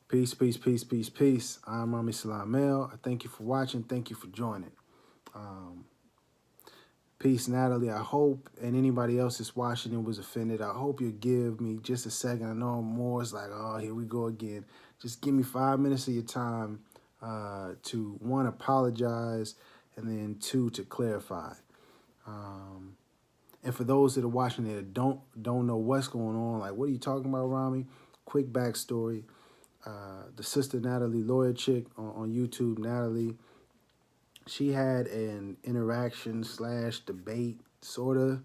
Peace, peace, peace, peace, peace. I'm Rami. I thank you for watching. Thank you for joining. Um, peace, Natalie. I hope, and anybody else that's watching and was offended, I hope you give me just a second. I know more is like, oh, here we go again. Just give me 5 minutes of your time to, one, apologize, and then two, to clarify. Um, and for those that are watching that don't know what's going on, like, what are you talking about, Rami? Quick backstory. The sister NatalieLawyerChick on YouTube, Natalie, she had an interaction slash debate, sort of,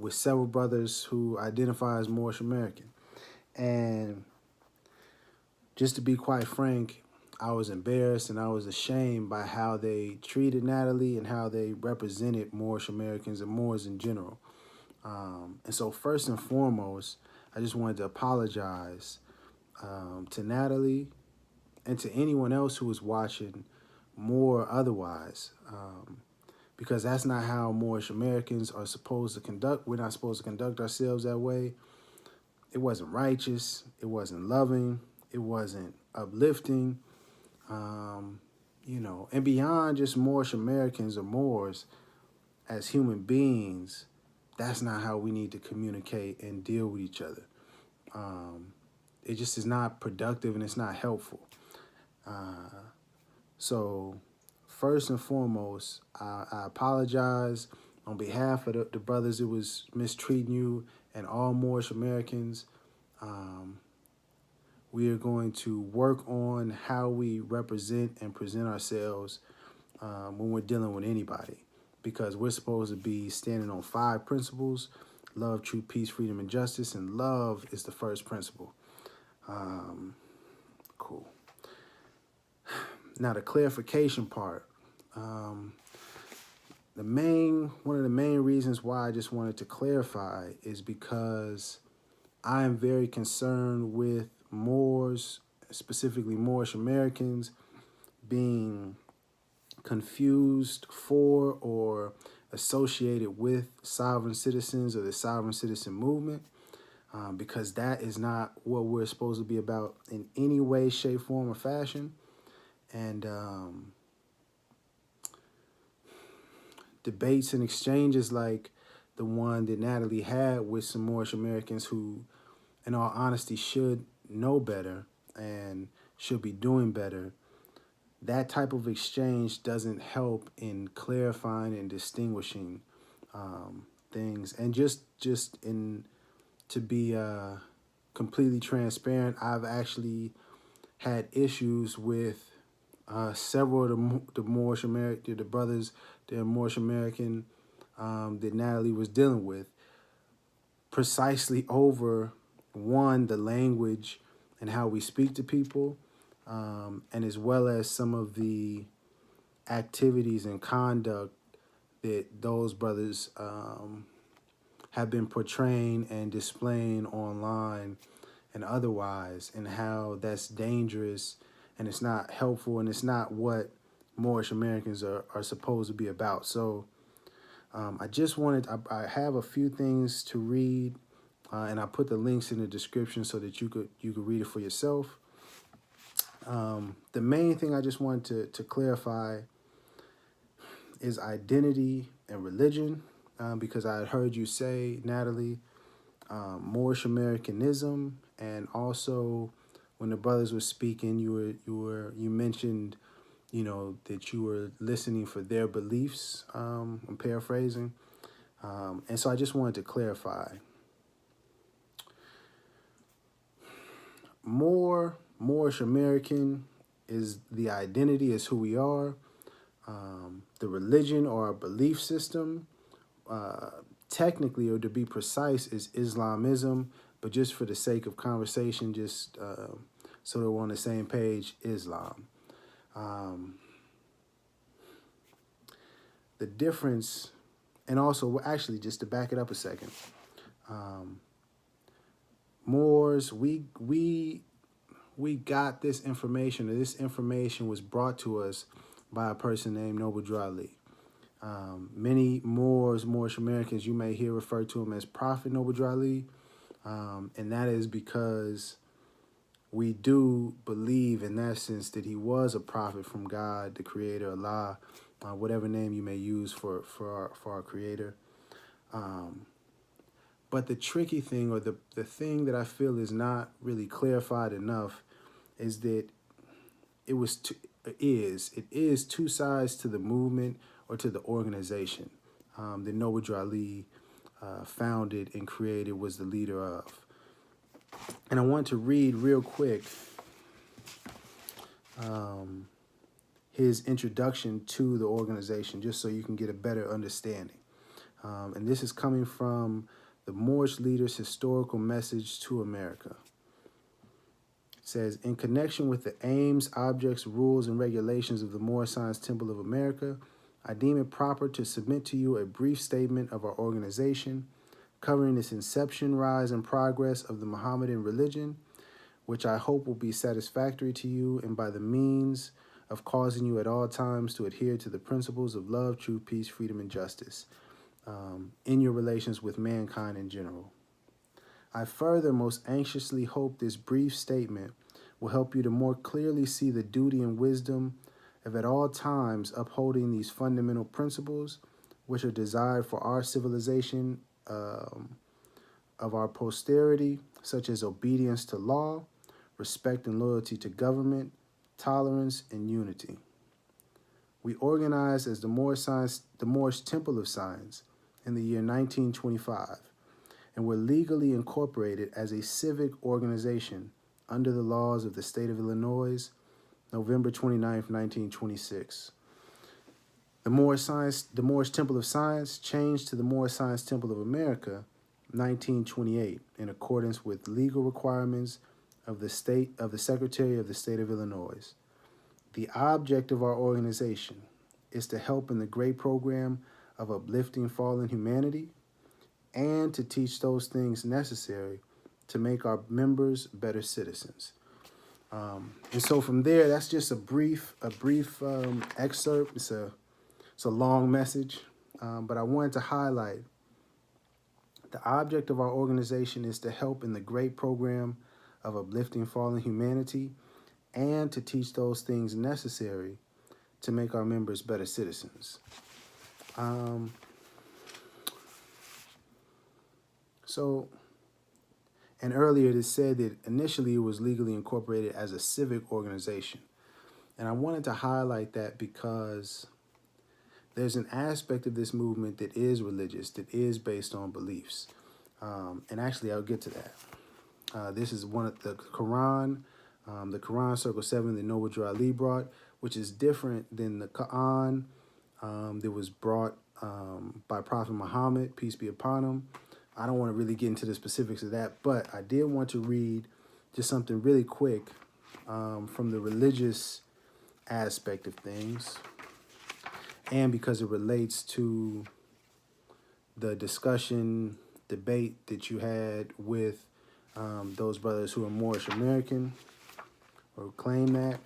with several brothers who identify as Moorish American. And just to be quite frank, I was embarrassed and I was ashamed by how they treated Natalie and how they represented Moorish Americans and Moors in general. And so first and foremost, I just wanted to apologize to Natalie and to anyone else who was watching, more otherwise, because that's not how Moorish Americans are supposed to conduct. We're not supposed to conduct ourselves that way. It wasn't righteous. It wasn't loving. It wasn't uplifting. And beyond just Moorish Americans or Moors, as human beings, that's not how we need to communicate and deal with each other. It just is not productive and it's not helpful. So first and foremost, I apologize on behalf of the brothers that was mistreating you and all Moorish Americans. We are going to work on how we represent and present ourselves when we're dealing with anybody, because we're supposed to be standing on 5 principles: love, truth, peace, freedom, and justice, and love is the first principle. Cool. Now the clarification part. One of the main reasons why I just wanted to clarify is because I am very concerned with Moors, specifically Moorish Americans, being confused for or associated with sovereign citizens or the sovereign citizen movement, because that is not what we're supposed to be about in any way, shape, form, or fashion. And debates and exchanges like the one that Natalie had with some Moorish Americans who, in all honesty, should know better and should be doing better, that type of exchange doesn't help in clarifying and distinguishing things. And just in to be completely transparent, I've actually had issues with several of the Moorish American, the brothers, the Moorish American that Natalie was dealing with, precisely over, one, the language and how we speak to people, and as well as some of the activities and conduct that those brothers have been portraying and displaying online and otherwise, and how that's dangerous and it's not helpful and it's not what Moorish Americans are supposed to be about. So I have a few things to read, and I put the links in the description so that you could read it for yourself. The main thing I just wanted to clarify is identity and religion, because I had heard you say, Natalie, Moorish Americanism, and also when the brothers were speaking, you mentioned, that you were listening for their beliefs. I'm paraphrasing, and so I just wanted to clarify. Moorish American is the identity, is who we are. The religion or our belief system, technically, or to be precise, is Islamism, but just for the sake of conversation, just so that we're on the same page, Islam. The difference, and also, actually, just to back it up a second, Moors, we got this information, or this information was brought to us by a person named Noble Drew Ali. Many Moorish Americans, you may hear referred to him as Prophet Noble Drew Ali, and that is because we do believe in that sense that he was a prophet from God, the Creator, Allah, whatever name you may use for our Creator. But the tricky thing, or the thing that I feel is not really clarified enough, is that it is two sides to the movement or to the organization that Noble Ali founded and created, was the leader of. And I want to read real quick his introduction to the organization, just so you can get a better understanding. And this is coming from the Moorish Leader's Historical Message to America. It says, in connection with the aims, objects, rules, and regulations of the Moorish Science Temple of America, I deem it proper to submit to you a brief statement of our organization, covering its inception, rise, and progress of the Mohammedan religion, which I hope will be satisfactory to you, and by the means of causing you at all times to adhere to the principles of love, truth, peace, freedom, and justice in your relations with mankind in general. I further most anxiously hope this brief statement will help you to more clearly see the duty and wisdom of at all times upholding these fundamental principles, which are desired for our civilization of our posterity, such as obedience to law, respect and loyalty to government, tolerance, and unity. We organized as the Moorish Temple of Science in the year 1925, and were legally incorporated as a civic organization under the laws of the state of Illinois, November 29, 1926. The Moorish Temple of Science changed to the Moorish Science Temple of America, 1928, in accordance with legal requirements of the Secretary of the State of Illinois. The object of our organization is to help in the great program of uplifting fallen humanity and to teach those things necessary to make our members better citizens. And so from there, that's just a brief excerpt. It's a long message, but I wanted to highlight the object of our organization is to help in the great program of uplifting fallen humanity and to teach those things necessary to make our members better citizens. And earlier it said that initially it was legally incorporated as a civic organization. And I wanted to highlight that because there's an aspect of this movement that is religious, that is based on beliefs. And actually, I'll get to that. This is one of the Quran Circle 7 that Noble Ali brought, which is different than the Quran that was brought by Prophet Muhammad, peace be upon him. I don't want to really get into the specifics of that, but I did want to read just something really quick from the religious aspect of things, and because it relates to the debate that you had with those brothers who are Moorish American, or claim that.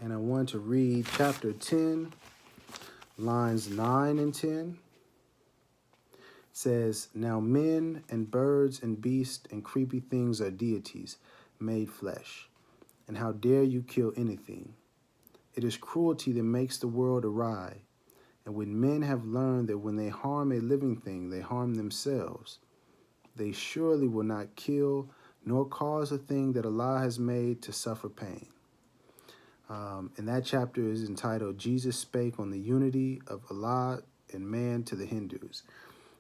And I want to read chapter 10, lines 9 and 10. It says, now men and birds and beasts and creepy things are deities made flesh. And how dare you kill anything? It is cruelty that makes the world awry. And when men have learned that when they harm a living thing, they harm themselves, they surely will not kill nor cause a thing that Allah has made to suffer pain. And that chapter is entitled, Jesus Spake on the Unity of Allah and Man to the Hindus.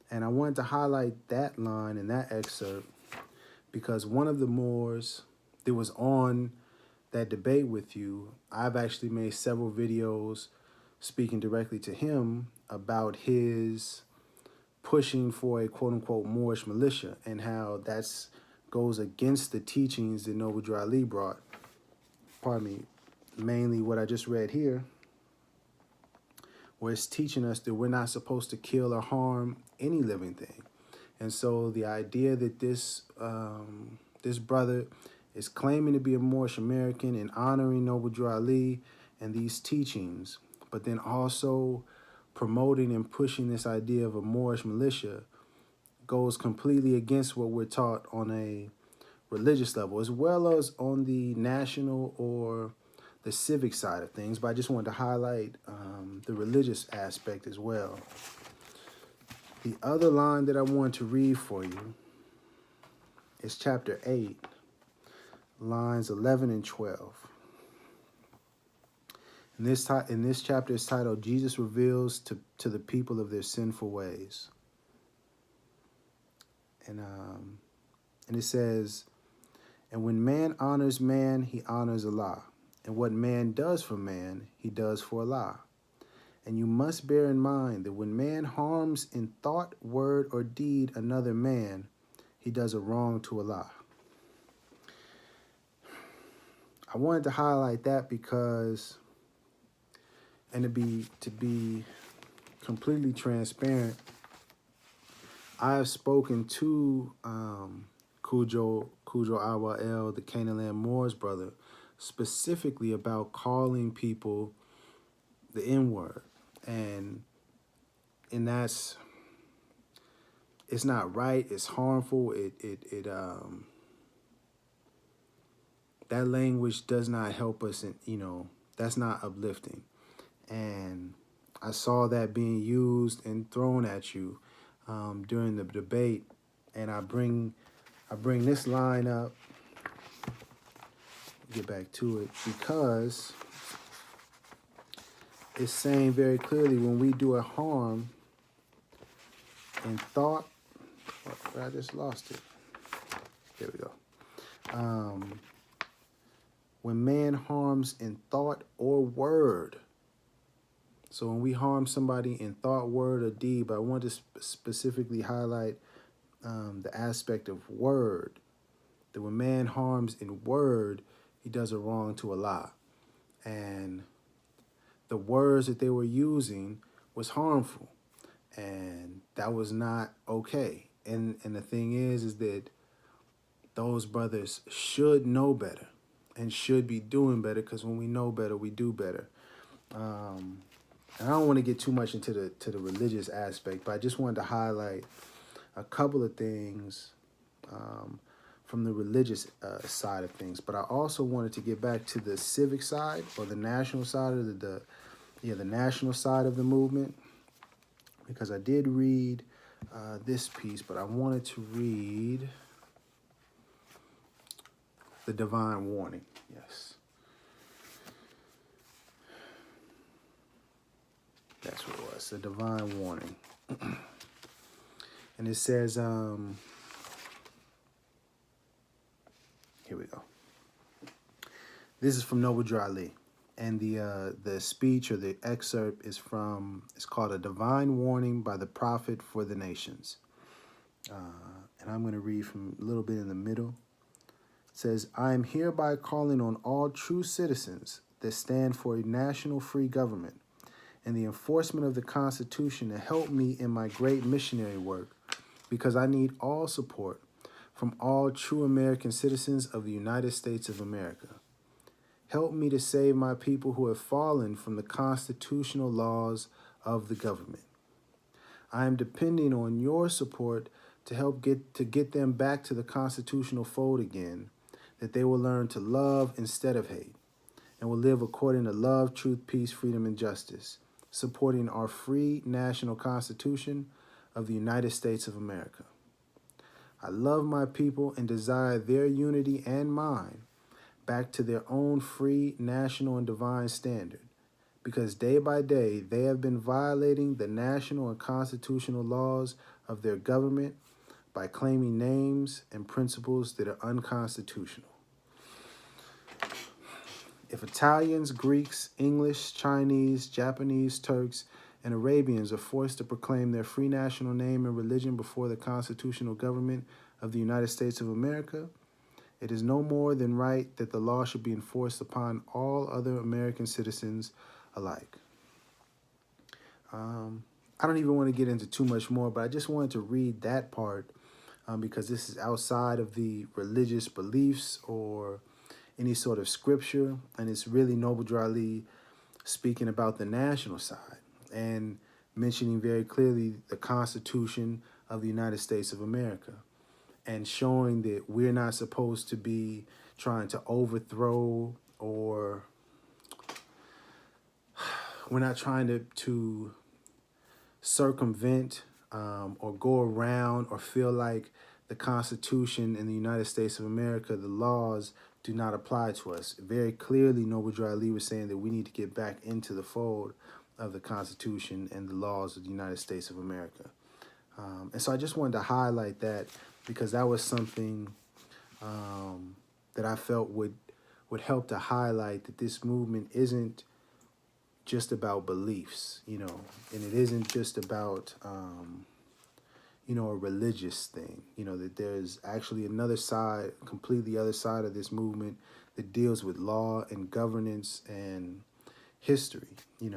And I wanted to highlight that line in that excerpt because one of the Moors that was on that debate with you, I've actually made several videos speaking directly to him about his pushing for a quote-unquote Moorish militia and how that goes against the teachings that Noble Ali brought. Pardon me. Mainly what I just read here, where it's teaching us that we're not supposed to kill or harm any living thing. And so the idea that this brother is claiming to be a Moorish American and honoring Noble Ali and these teachings, but then also promoting and pushing this idea of a Moorish militia goes completely against what we're taught on a religious level, as well as on the national or the civic side of things. But I just wanted to highlight the religious aspect as well. The other line that I want to read for you is chapter 8, lines 11 and 12. And this chapter is titled, Jesus Reveals to the People of Their Sinful Ways. And it says, and when man honors man, he honors Allah. And what man does for man, he does for Allah. And you must bear in mind that when man harms in thought, word, or deed another man, he does a wrong to Allah. I wanted to highlight that because, and to be completely transparent, I have spoken to Cujo Awal, the Canaan Land Moors brother, specifically about calling people the N-word. And that's, it's not right, it's harmful, that language does not help us, and that's not uplifting. And I saw that being used and thrown at you during the debate, and I bring this line up, get back to it, because it's saying very clearly when we do a harm in thought, I just lost it. There we go. When man harms in thought or word. So when we harm somebody in thought, word, or deed, but I want to specifically highlight the aspect of word. That when man harms in word, he does a wrong to Allah. And the words that they were using was harmful. And that was not okay. And the thing is that those brothers should know better and should be doing better, because when we know better, we do better. And I don't want to get too much into the religious aspect, but I just wanted to highlight a couple of things from the religious side of things. But I also wanted to get back to the civic side, or the national side of the national side of the movement, because I did read this piece, but I wanted to read the divine warning. Yes. That's what it was, the divine warning. And it says, here we go. This is from Noble Drew Ali. And the speech, or the excerpt, is it's called A Divine Warning by the Prophet for the Nations. And I'm going to read from a little bit in the middle. It says, I am hereby calling on all true citizens that stand for a national free government and the enforcement of the Constitution to help me in my great missionary work, because I need all support from all true American citizens of the United States of America. Help me to save my people who have fallen from the constitutional laws of the government. I am depending on your support to help get them back to the constitutional fold again, that they will learn to love instead of hate, and will live according to love, truth, peace, freedom, and justice, supporting our free national Constitution of the United States of America. I love my people and desire their unity and mine back to their own free, national, and divine standard, because day by day they have been violating the national and constitutional laws of their government by claiming names and principles that are unconstitutional. If Italians, Greeks, English, Chinese, Japanese, Turks, and Arabians are forced to proclaim their free national name and religion before the constitutional government of the United States of America, it is no more than right that the law should be enforced upon all other American citizens alike. I don't even want to get into too much more, but I just wanted to read that part because this is outside of the religious beliefs or any sort of scripture, and it's really Noble Drew Ali speaking about the national side and mentioning very clearly the Constitution of the United States of America, and showing that we're not supposed to be trying to overthrow, or we're not trying to circumvent or go around or feel like the Constitution in the United States of America, the laws, do not apply to us. Very clearly, Noble Drew Ali was saying that we need to get back into the fold of the Constitution and the laws of the United States of America. And so I just wanted to highlight that, because that was something that I felt would help to highlight that this movement isn't just about beliefs, and it isn't just about, a religious thing, that there's actually another side, completely other side of this movement that deals with law and governance and history, and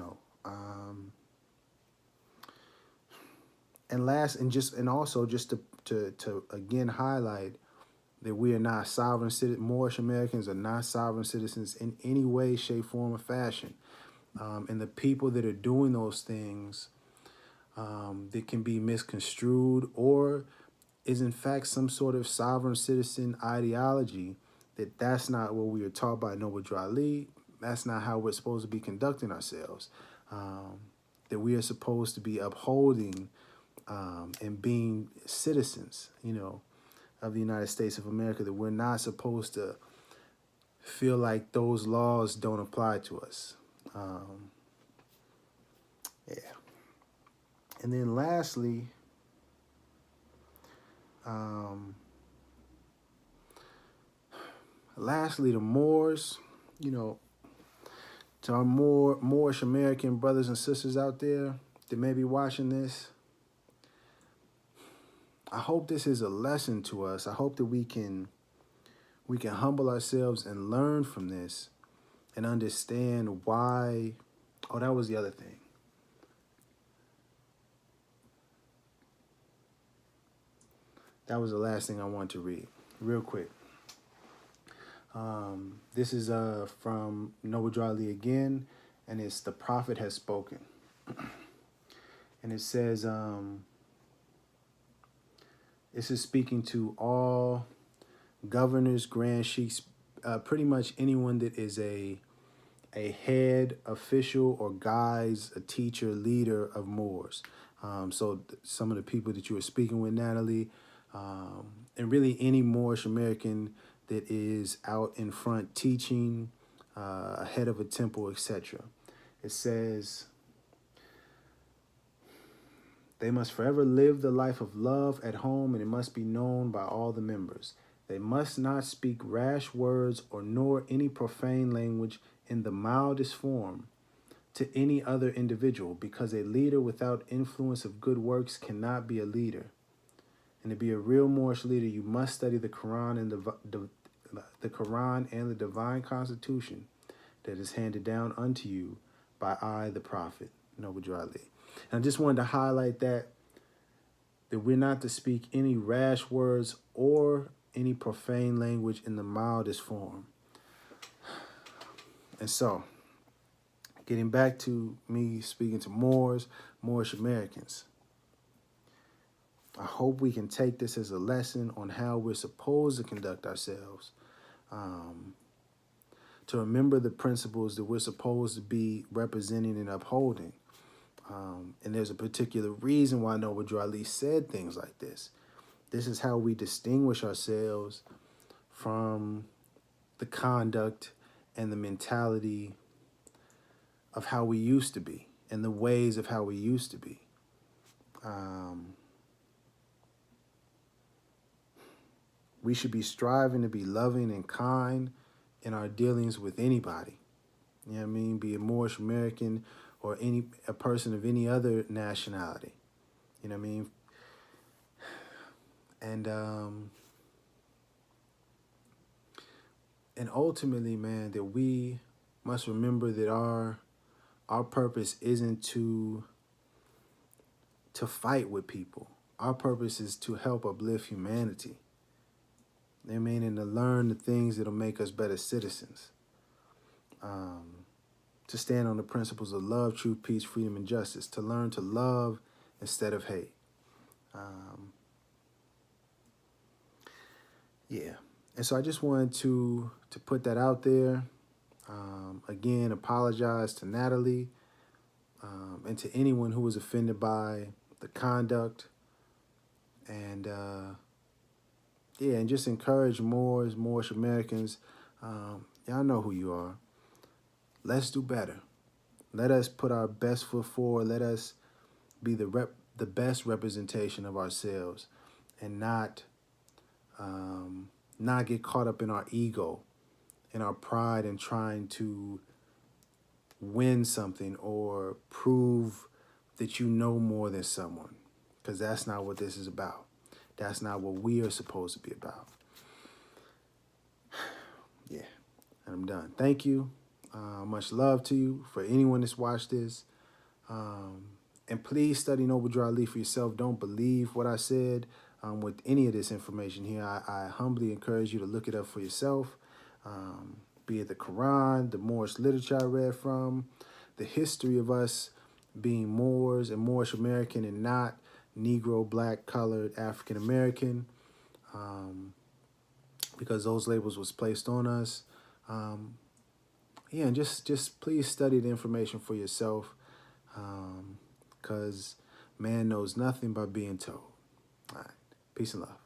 also just to again highlight that we are not sovereign citizens. Moorish Americans are not sovereign citizens in any way, shape, form, or fashion. And the people that are doing those things that can be misconstrued, or is in fact some sort of sovereign citizen ideology, that's not what we are taught by Noble Drew Ali. That's not how we're supposed to be conducting ourselves. That we are supposed to be upholding and being citizens, of the United States of America, that we're not supposed to feel like those laws don't apply to us. And then lastly, the Moors, to our Moorish American brothers and sisters out there that may be watching this, I hope this is a lesson to us. I hope that we can humble ourselves and learn from this and understand why. Oh, that was the other thing. That was the last thing I wanted to read, real quick. This is from Noble Drew Ali again, and it's "The Prophet Has Spoken." And it says, this is speaking to all governors, grand sheiks, pretty much anyone that is a head, official, or guides, a teacher, leader of Moors. So some of the people that you were speaking with, Natalie, and really any Moorish American that is out in front teaching, head of a temple, etc. It says, they must forever live the life of love at home, and it must be known by all the members. They must not speak rash words or nor any profane language in the mildest form to any other individual, because a leader without influence of good works cannot be a leader. And to be a real Moorish leader, you must study the Quran and the Quran and the divine constitution that is handed down unto you by I, the Prophet, Noble Drew Ali. And I just wanted to highlight that we're not to speak any rash words or any profane language in the mildest form. And so, getting back to me speaking to Moorish Americans, I hope we can take this as a lesson on how we're supposed to conduct ourselves, to remember the principles that we're supposed to be representing and upholding. And there's a particular reason why Noble Drew Ali said things like this. This is how we distinguish ourselves from the conduct and the mentality of how we used to be and the ways of how we used to be. We should be striving to be loving and kind in our dealings with anybody. You know what I mean? Be a Moorish American or a person of any other nationality. You know what I mean? And ultimately, man, that we must remember that our purpose isn't to fight with people. Our purpose is to help uplift humanity. You know what I mean? And to learn the things that'll make us better citizens. To stand on the principles of love, truth, peace, freedom, and justice. To learn to love instead of hate. Yeah. And so I just wanted to put that out there. Again, apologize to Natalie and to anyone who was offended by the conduct. And yeah, and just encourage Moorish Americans. Y'all know who you are. Let's do better. Let us put our best foot forward. Let us be the best representation of ourselves, and not get caught up in our ego, in our pride, and trying to win something or prove that you know more than someone, because that's not what this is about. That's not what we are supposed to be about. Yeah, and I'm done. Thank you. Much love to you. For anyone that's watched this, and please study Noble Drew Ali for yourself. Don't believe what I said with any of this information here. I humbly encourage you to look it up for yourself. Be it the Quran, the Moorish literature I read from, the history of us being Moors and Moorish American and not Negro, Black, Colored, African American, because those labels was placed on us. Yeah, and just please study the information for yourself, because man knows nothing by being told. All right, peace and love.